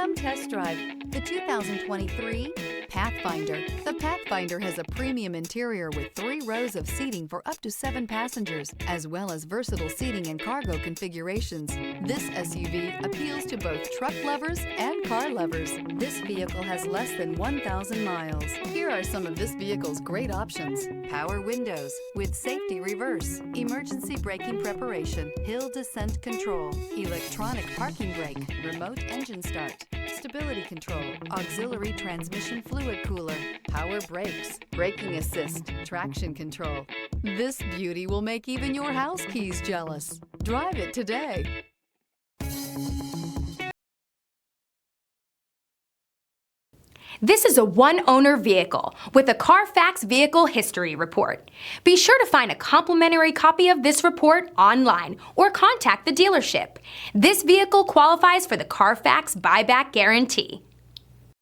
Come test drive the 2023 Pathfinder. The Pathfinder has a premium interior with 3 rows of seating for up to 7 passengers, as well as versatile seating and cargo configurations. This SUV appeals to both truck lovers and car lovers. This vehicle has less than 1,000 miles. Here are some of this vehicle's great options: power windows with safety reverse, emergency braking preparation, hill descent control, electronic parking brake, remote engine start, stability control, auxiliary transmission fluid cooler, power brakes, braking assist, traction control. This beauty will make even your house keys jealous. Drive it today. This is a one-owner vehicle with a Carfax Vehicle History Report. Be sure to find a complimentary copy of this report online or contact the dealership. This vehicle qualifies for the Carfax Buyback Guarantee.